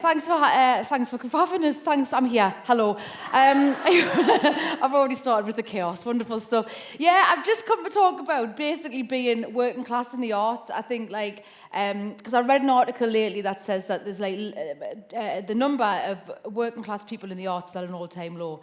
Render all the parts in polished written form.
thanks for having us. Thanks, I'm here. Hello. I've already started with the chaos. Wonderful stuff. Yeah, I've just come to talk about basically being working class in the arts. I think because I read an article lately that says that there's the number of working class people in the arts is at an all-time low,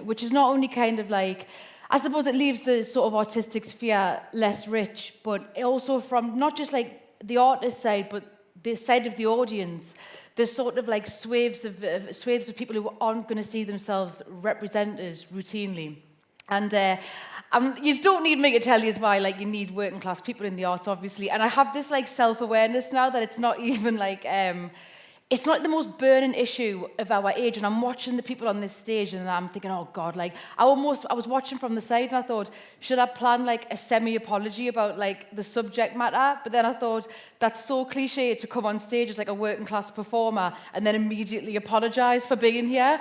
which is not only kind of I suppose it leaves the sort of artistic sphere less rich, but also from not just the artist side, but the side of the audience, there's sort of swathes of people who aren't going to see themselves represented routinely. And you don't need me to tell you why you need working class people in the arts, obviously. And I have this self-awareness now that it's not even it's not the most burning issue of our age. And I'm watching the people on this stage and I'm thinking, oh God, I was watching from the side and I thought, should I plan a semi-apology about the subject matter? But then I thought, that's so cliche to come on stage as a working class performer and then immediately apologize for being here.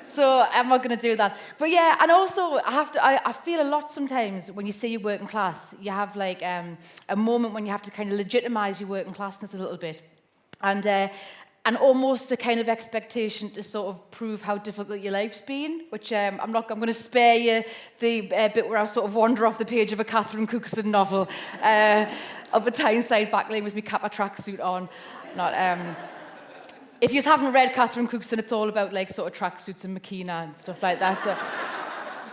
So I'm not going to do that. But yeah, and also I feel a lot sometimes when you say you're working class, you have a moment when you have to kind of legitimize your working classness a little bit. And almost a kind of expectation to sort of prove how difficult your life's been, which I'm going to spare you the bit where I sort of wander off the page of a Catherine Cookson novel of a Tyneside back lane with my Kappa tracksuit on. If you haven't read Catherine Cookson, it's all about sort of tracksuits and Makina and stuff like that. So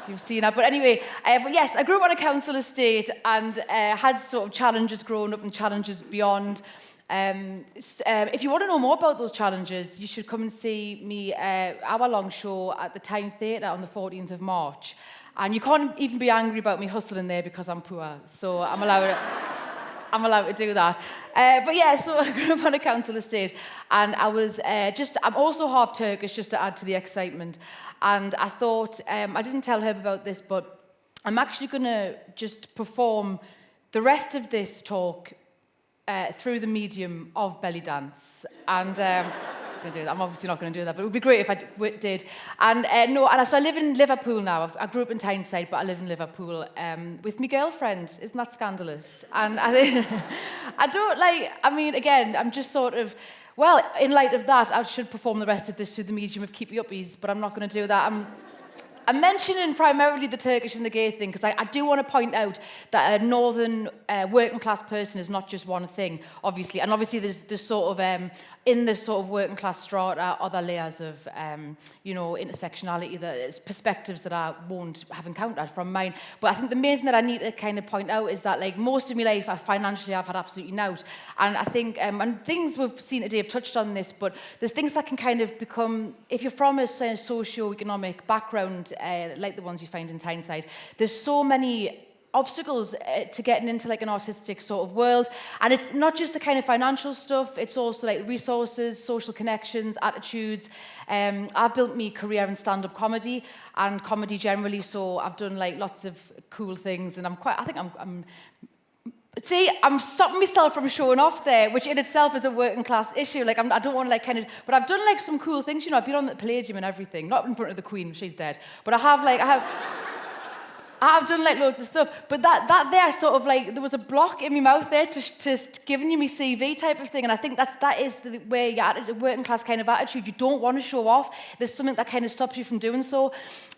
you've seen that. But anyway, but yes, I grew up on a council estate and had sort of challenges growing up and challenges beyond. If you want to know more about those challenges, you should come and see me hour-long show at the Tyne Theatre on the 14th of March. And you can't even be angry about me hustling there because I'm poor, so I'm allowed to do that. But yeah, so I grew up on a council estate, and I'm also half Turkish, just to add to the excitement. And I thought, I didn't tell Herb about this, but I'm actually going to just perform the rest of this talk through the medium of belly dance. And I'm obviously not going to do that, but it would be great if I did. And so I live in Liverpool now. I grew up in Tyneside, but I live in Liverpool with my girlfriend. Isn't that scandalous? And again, I'm just sort of, well, in light of that, I should perform the rest of this through the medium of keep you uppies, but I'm not going to do that. I'm mentioning primarily the Turkish and the gay thing because I do want to point out that a northern working class person is not just one thing, obviously. And obviously there's sort of, in the sort of working class strata, other layers of, intersectionality, perspectives that I won't have encountered from mine. But I think the main thing that I need to kind of point out is that most of my life, I've had absolutely nout. And I think, and things we've seen today have touched on this, but there's things that can kind of become, if you're from a socioeconomic background, like the ones you find in Tyneside, there's so many obstacles to getting into an artistic sort of world. And it's not just the kind of financial stuff, it's also resources, social connections, attitudes. I've built my career in stand-up comedy and comedy generally, so I've done lots of cool things, and I'm stopping myself from showing off there, which in itself is a working class issue. I don't want to but I've done some cool things. I've been on the Palladium and everything, not in front of the Queen, she's dead, but I've done loads of stuff, but that there sort of there was a block in my mouth there to giving you my CV type of thing, and I think that is the way your working class kind of attitude. You don't want to show off. There's something that kind of stops you from doing so,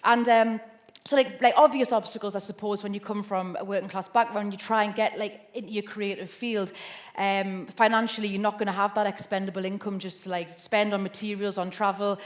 and so obvious obstacles, I suppose, when you come from a working class background, you try and get into your creative field. Financially, you're not going to have that expendable income just to spend on materials, on travel.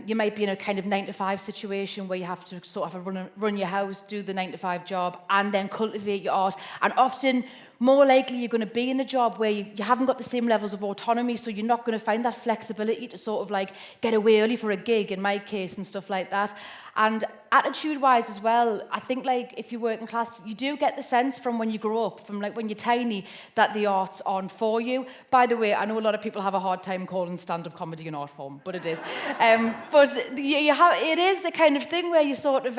You might be in a kind of 9-to-5 situation where you have to sort of run your house, do the 9-to-5 job, and then cultivate your art. And often, more likely you're going to be in a job where you haven't got the same levels of autonomy, so you're not going to find that flexibility to sort of get away early for a gig, in my case, and stuff like that. And attitude-wise as well, I think if you're working class, you do get the sense from when you grow up, from when you're tiny, that the arts aren't for you. By the way, I know a lot of people have a hard time calling stand-up comedy an art form, but it is. But it is the kind of thing where you sort of,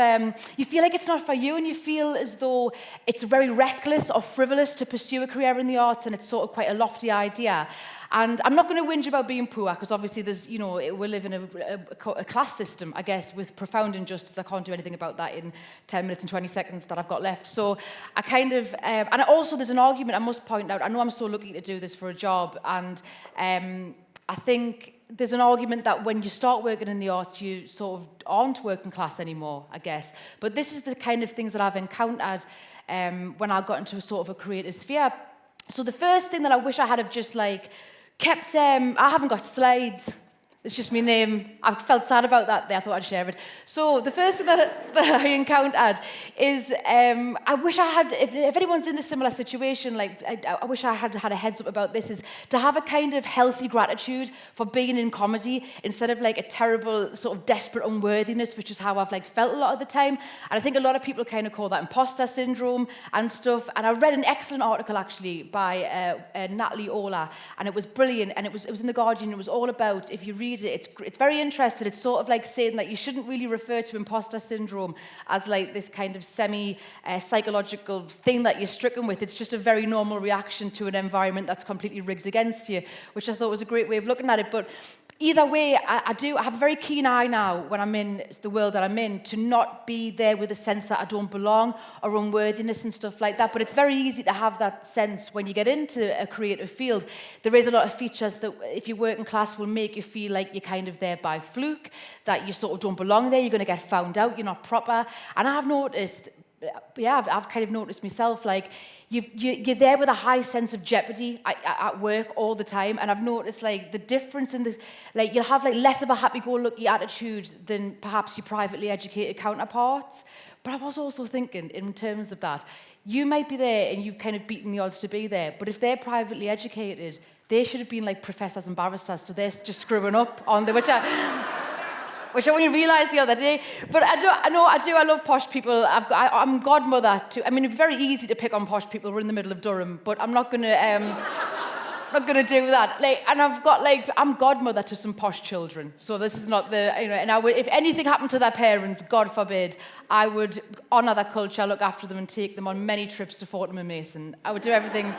you feel like it's not for you, and you feel as though it's very reckless or frivolous to pursue a career in the arts, and it's sort of quite a lofty idea. And I'm not going to whinge about being poor, because obviously there's, we live in a class system, I guess, with profound injustice. I can't do anything about that in 10 minutes and 20 seconds that I've got left. So I kind of, and also there's an argument I must point out. I know I'm so lucky to do this for a job, and I think there's an argument that when you start working in the arts, you sort of aren't working class anymore, I guess. But this is the kind of things that I've encountered when I got into a sort of a creative sphere. So the first thing that I wish I had have just like kept, I haven't got slides. It's just my name. I felt sad about that there. I thought I'd share it. So the first thing that I encountered is I wish I had, if anyone's in a similar situation, like I wish I had had a heads up about this, is to have a kind of healthy gratitude for being in comedy instead of like a terrible sort of desperate unworthiness, which is how I've like felt a lot of the time. And I think a lot of people kind of call that imposter syndrome and stuff. And I read an excellent article actually by Natalie Ola, and it was brilliant. And it was in The Guardian. It was all about, if you read it, it's very interesting. It's sort of like saying that you shouldn't really refer to imposter syndrome as like this kind of semi-psychological thing that you're stricken with. It's just a very normal reaction to an environment that's completely rigged against you, which I thought was a great way of looking at it. But either way, I have a very keen eye now when I'm in the world that I'm in to not be there with a sense that I don't belong or unworthiness and stuff like that. But it's very easy to have that sense when you get into a creative field. There is a lot of features that if you work in class will make you feel like you're kind of there by fluke, that you sort of don't belong there, you're going to get found out, you're not proper. And I've noticed, I've kind of noticed myself, like, you're there with a high sense of jeopardy at work all the time, and I've noticed like the difference in the, like you'll have like less of a happy-go-lucky attitude than perhaps your privately educated counterparts. But I was also thinking in terms of that, you might be there and you've kind of beaten the odds to be there, but if they're privately educated, they should have been like professors and barristers, so they're just screwing up on the, which I only realised the other day. But I love posh people. I'm godmother to, I mean, it's very easy to pick on posh people. We're in the middle of Durham, but I'm not going to do that. Like, and I'm godmother to some posh children. So this is not the, and I would, if anything happened to their parents, God forbid, I would honour their culture, look after them and take them on many trips to Fortnum and Mason. I would do everything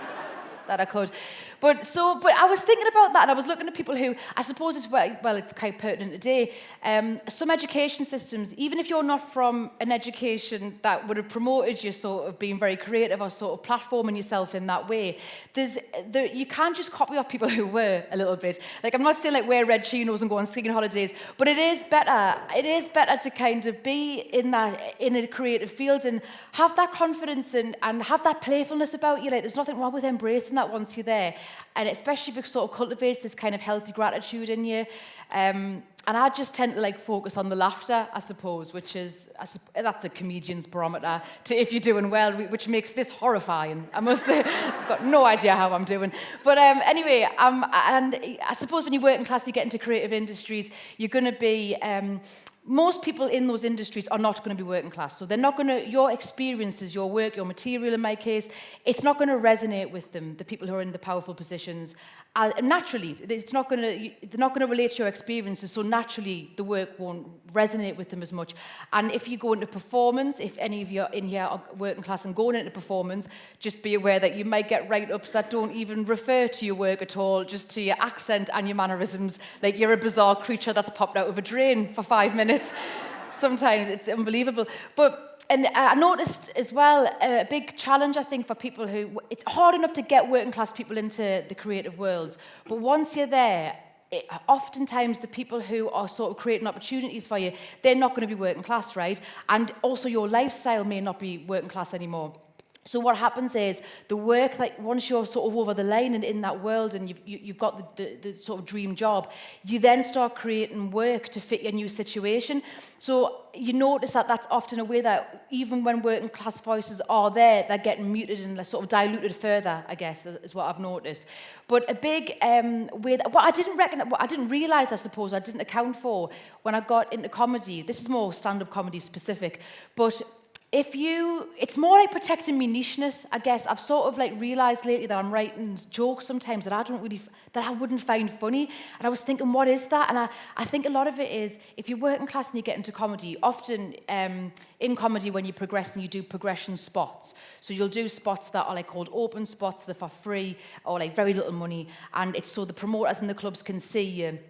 that I could. But I was thinking about that, and I was looking at people who, I suppose it's, well, it's quite pertinent today. Some education systems, even if you're not from an education that would have promoted you sort of being very creative or sort of platforming yourself in that way, you can't just copy off people who were a little bit. Like, I'm not saying like wear red chinos and go on skiing holidays, but it is better to kind of be in a creative field and have that confidence and have that playfulness about you. Like, there's nothing wrong with embracing that once you're there. And especially if it sort of cultivates this kind of healthy gratitude in you. And I just tend to like focus on the laughter, I suppose, which is, that's a comedian's barometer to if you're doing well, which makes this horrifying. I must say, I've got no idea how I'm doing. But anyway, and I suppose when you work in class, you get into creative industries, you're going to be... most people in those industries are not going to be working class. So they're not going to, your experiences, your work, your material in my case, it's not going to resonate with them, the people who are in the powerful positions. Naturally, they're not going to relate to your experiences, so naturally the work won't resonate with them as much. And if you go into performance, if any of you in here are working class and going into performance, just be aware that you might get write-ups that don't even refer to your work at all, just to your accent and your mannerisms, like you're a bizarre creature that's popped out of a drain for 5 minutes. Sometimes it's unbelievable. And I noticed as well a big challenge, I think, for people who... It's hard enough to get working class people into the creative world, but once you're there, oftentimes the people who are sort of creating opportunities for you, they're not going to be working class, right? And also your lifestyle may not be working class anymore. So what happens is the work, like once you're sort of over the line and in that world and you've got the sort of dream job, you then start creating work to fit your new situation. So you notice that that's often a way that even when working class voices are there, they're getting muted and sort of diluted further, I guess, is what I've noticed. But a big way that, what I didn't realise, I suppose, I didn't account for when I got into comedy. This is more stand-up comedy specific, but it's more like protecting me nicheness, I guess. I've sort of like realised lately that I'm writing jokes sometimes that I wouldn't find funny. And I was thinking, what is that? And I think a lot of it is, if you work in class and you get into comedy, often in comedy when you progress and you do progression spots. So you'll do spots that are like called open spots, they're for free or like very little money. And it's so the promoters and the clubs can see you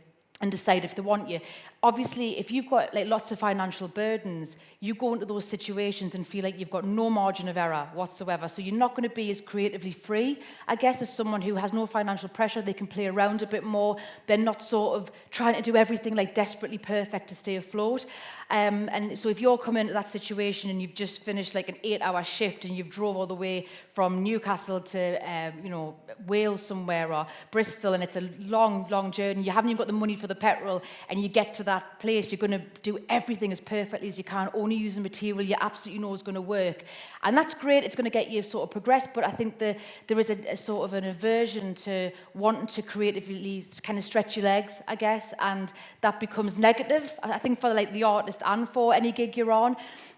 and decide if they want you. Obviously, if you've got like lots of financial burdens, you go into those situations and feel like you've got no margin of error whatsoever. So you're not going to be as creatively free, I guess, as someone who has no financial pressure. They can play around a bit more. They're not sort of trying to do everything like desperately perfect to stay afloat. And so if you're coming into that situation and you've just finished like an 8-hour shift and you've drove all the way from Newcastle to, Wales somewhere or Bristol, and it's a long, long journey, you haven't even got the money for the petrol, and you get to that place, you're going to do everything as perfectly as you can, only using material you absolutely know is going to work. And that's great, it's going to get you sort of progress, but I think there is a sort of an aversion to wanting to creatively kind of stretch your legs, I guess, and that becomes negative, I think, for like the artist and for any gig you're on.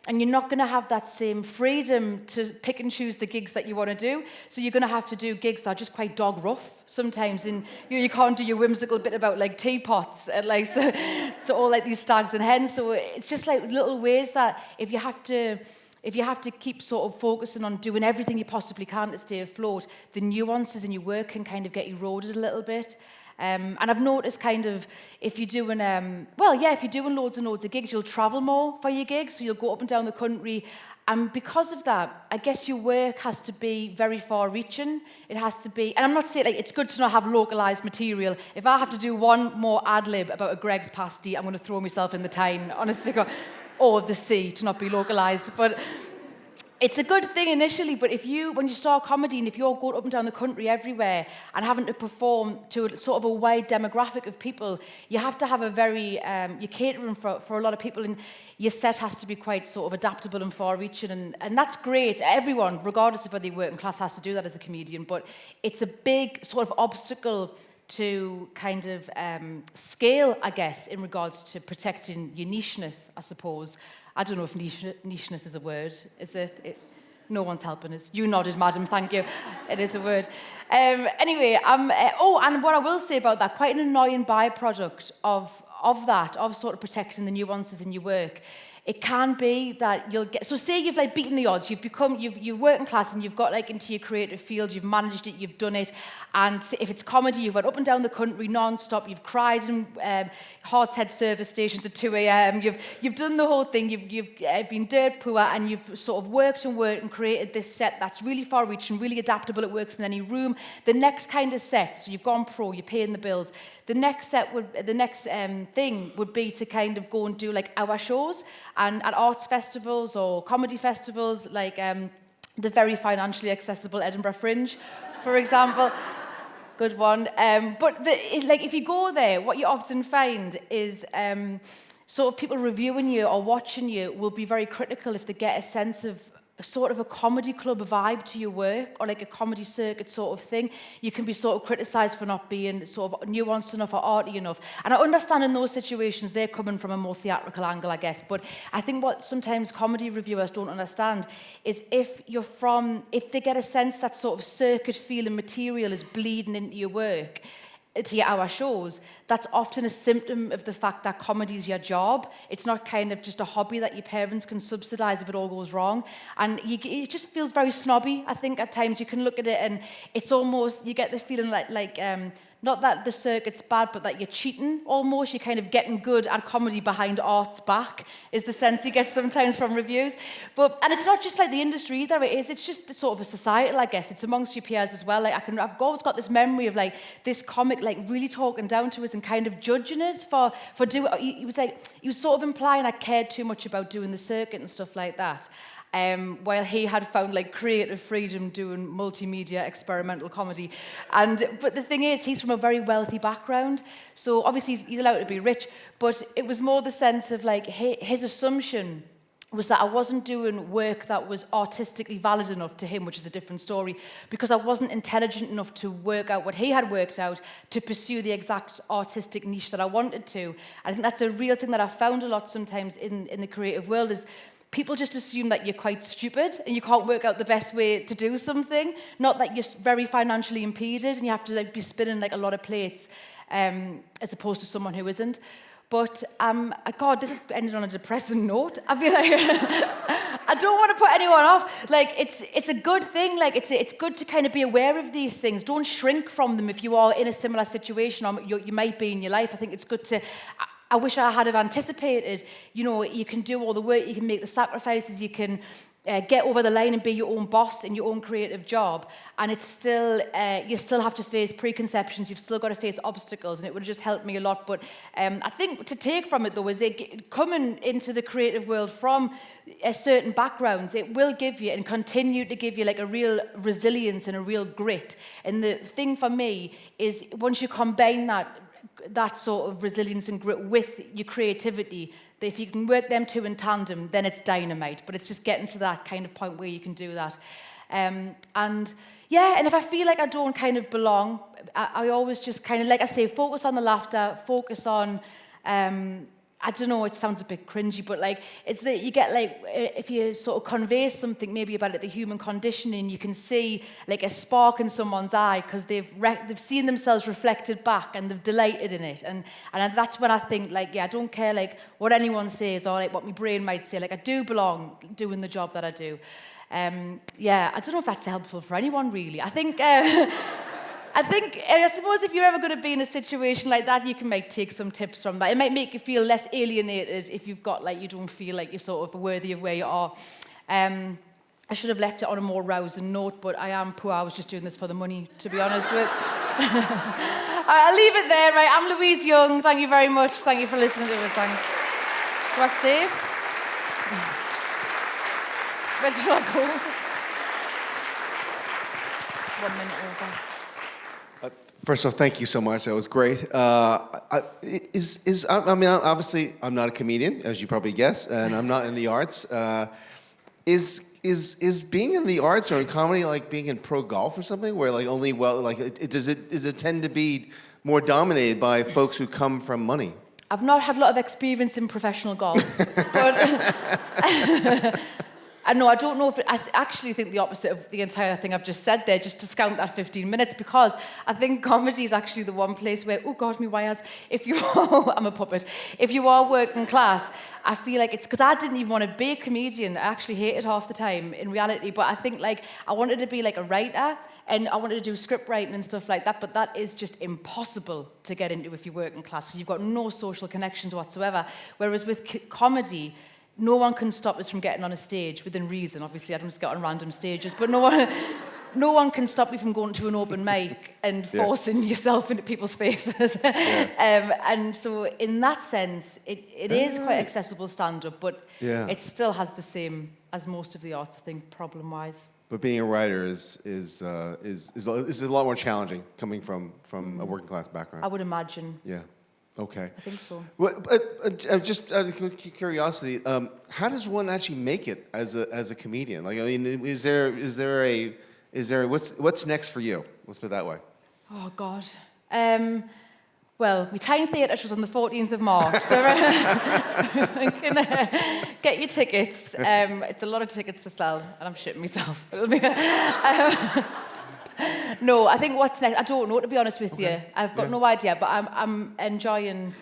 And you're not going to have that same freedom to pick and choose the gigs that you want to do. So you're going to have to do gigs that are just quite dog rough sometimes. And you can't do your whimsical bit about like teapots and like so, to all like these stags and hens. So it's just like little ways that if you have to keep sort of focusing on doing everything you possibly can to stay afloat, the nuances in your work can kind of get eroded a little bit. And I've noticed kind of if you're doing, if you're doing loads and loads of gigs, you'll travel more for your gigs. So you'll go up and down the country. And because of that, I guess your work has to be very far-reaching. It has to be, and I'm not saying, like, it's good to not have localised material. If I have to do one more ad-lib about a Greg's pasty, I'm going to throw myself in the Tyne, honestly, or the sea, to not be localised. But it's a good thing initially, but when you start comedy and if you're going up and down the country everywhere and having to perform to a sort of a wide demographic of people, you have to have a very, you're catering for a lot of people, and your set has to be quite sort of adaptable and far-reaching, and that's great. Everyone, regardless of whether you're working class, has to do that as a comedian, but it's a big sort of obstacle to kind of scale, I guess, in regards to protecting your nicheness, I suppose. I don't know if nicheness is a word. Is it? No one's helping us. You nodded, madam. Thank you. It is a word. Anyway, and what I will say about that, quite an annoying byproduct of sort of protecting the nuances in your work. It can be that you'll get, so say you've like beaten the odds, you're working class and you've got like into your creative field, you've managed it, you've done it, and if it's comedy, you've went up and down the country non-stop, you've cried in Hartshead service stations at 2 a.m, you've done the whole thing, you've been dirt poor, and you've sort of worked and created this set that's really far-reaching, really adaptable, it works in any room. The next kind of set, so you've gone pro, you're paying the bills, the next thing would be to kind of go and do like hour shows and at arts festivals or comedy festivals, like the very financially accessible Edinburgh Fringe, for example. Good one. But if you go there, what you often find is sort of people reviewing you or watching you will be very critical if they get a sense of sort of a comedy club vibe to your work, or like a comedy circuit sort of thing. You can be sort of criticised for not being sort of nuanced enough or arty enough. And I understand in those situations they're coming from a more theatrical angle, I guess. But I think what sometimes comedy reviewers don't understand is if they get a sense that sort of circuit feeling material is bleeding into your work, to our shows, that's often a symptom of the fact that comedy is your job. It's not kind of just a hobby that your parents can subsidise if it all goes wrong. And it just feels very snobby, I think, at times. You can look at it and it's almost, you get the feeling like not that the circuit's bad, but that you're cheating almost. You're kind of getting good at comedy behind art's back, is the sense you get sometimes from reviews. And it's not just like the industry either, it's just sort of a societal, I guess. It's amongst your peers as well. Like I've always got this memory of like this comic like really talking down to us and kind of judging us for doing, he was sort of implying I cared too much about doing the circuit and stuff like that. While he had found like creative freedom doing multimedia experimental comedy. But the thing is, he's from a very wealthy background, so obviously he's allowed to be rich, but it was more the sense of like his assumption was that I wasn't doing work that was artistically valid enough to him, which is a different story, because I wasn't intelligent enough to work out what he had worked out to pursue the exact artistic niche that I wanted to. I think that's a real thing that I've found a lot sometimes in the creative world is people just assume that you're quite stupid and you can't work out the best way to do something. Not that you're very financially impeded and you have to like be spinning like a lot of plates, as opposed to someone who isn't. But God, this has ended on a depressing note. I feel like I don't want to put anyone off. Like it's a good thing. Like it's good to kind of be aware of these things. Don't shrink from them if you are in a similar situation or you might be in your life. I think it's good to. I wish I had have anticipated. You know, you can do all the work. You can make the sacrifices. You can. Get over the line and be your own boss in your own creative job, and it's still you still have to face preconceptions. You've still got to face obstacles, and it would have just helped me a lot. But I think to take from it though is coming into the creative world from a certain backgrounds, it will give you and continue to give you like a real resilience and a real grit. And the thing for me is once you combine that sort of resilience and grit with your creativity. That if you can work them two in tandem, then it's dynamite. But it's just getting to that kind of point where you can do that. And if I feel like I don't kind of belong, I always just kind of, like I say, focus on the laughter, focus on, I don't know, it sounds a bit cringy, but like, it's that you get like, if you sort of convey something maybe about like the human condition and you can see like a spark in someone's eye because they've seen themselves reflected back and they've delighted in it. And that's when I think like, yeah, I don't care like what anyone says or like what my brain might say, like I do belong doing the job that I do. I don't know if that's helpful for anyone really. I suppose if you're ever going to be in a situation like that, you can take some tips from that. It might make you feel less alienated if you've got you don't feel like you're sort of worthy of where you are. I should have left it on a more rousing note, but I am poor. I was just doing this for the money, to be honest with. I'll leave it there, right? I'm Louise Young. Thank you very much. Thank you for listening to us. Thanks. Do I stay? Where should I go? 1 minute over. First of all, thank you so much. That was great. Obviously, I'm not a comedian, as you probably guessed, and I'm not in the arts. Is being in the arts or in comedy like being in pro golf or something, where does it tend to be more dominated by folks who come from money? I've not had a lot of experience in professional golf, but. I don't know I actually think the opposite of the entire thing I've just said there, just to discount that 15 minutes, because I think comedy is actually the one place where, oh God, me wires, if you are, I'm a puppet, if you are working class, I feel like it's, because I didn't even want to be a comedian, I actually hated half the time in reality, but I think I wanted to be like a writer, and I wanted to do script writing and stuff like that, but that is just impossible to get into if you're working class, because you've got no social connections whatsoever, whereas with comedy, no one can stop us from getting on a stage within reason. Obviously, I don't just get on random stages, but no one can stop me from going to an open mic and forcing yourself into people's faces. And so, in that sense, it is quite accessible stand-up, but it still has the same as most of the arts, I think, problem-wise. But being a writer is a lot more challenging coming from a working class background. I would imagine. Yeah. Okay. I think so. Well, just out of curiosity, how does one actually make it as a comedian? Like, I mean, is there what's next for you? Let's put it that way. Oh God. Well, my Tiny Theatre was on the 14th of March. So you can get your tickets. It's a lot of tickets to sell, and I'm shitting myself. It'll be. No, I think what's next, I don't know, to be honest with you. I've got no idea, but I'm enjoying...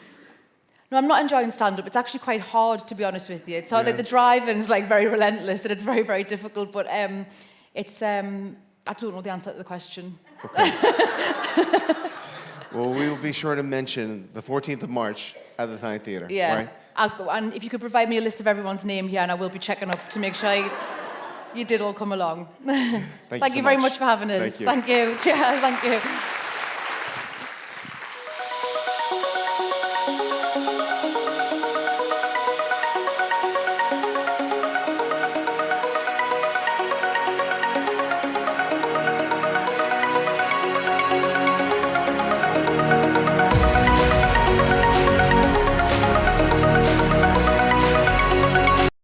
No, I'm not enjoying stand-up. It's actually quite hard, to be honest with you. It's hard, like the driving's very relentless, and it's very, very difficult, but it's... I don't know the answer to the question. Okay. Well, we will be sure to mention the 14th of March at the Tiny Theatre. Yeah. Right? I'll go, and if you could provide me a list of everyone's name here, and I will be checking up to make sure you did all come along. Thank you very much for having us. Thank you. Thank you. Cheers. Thank you.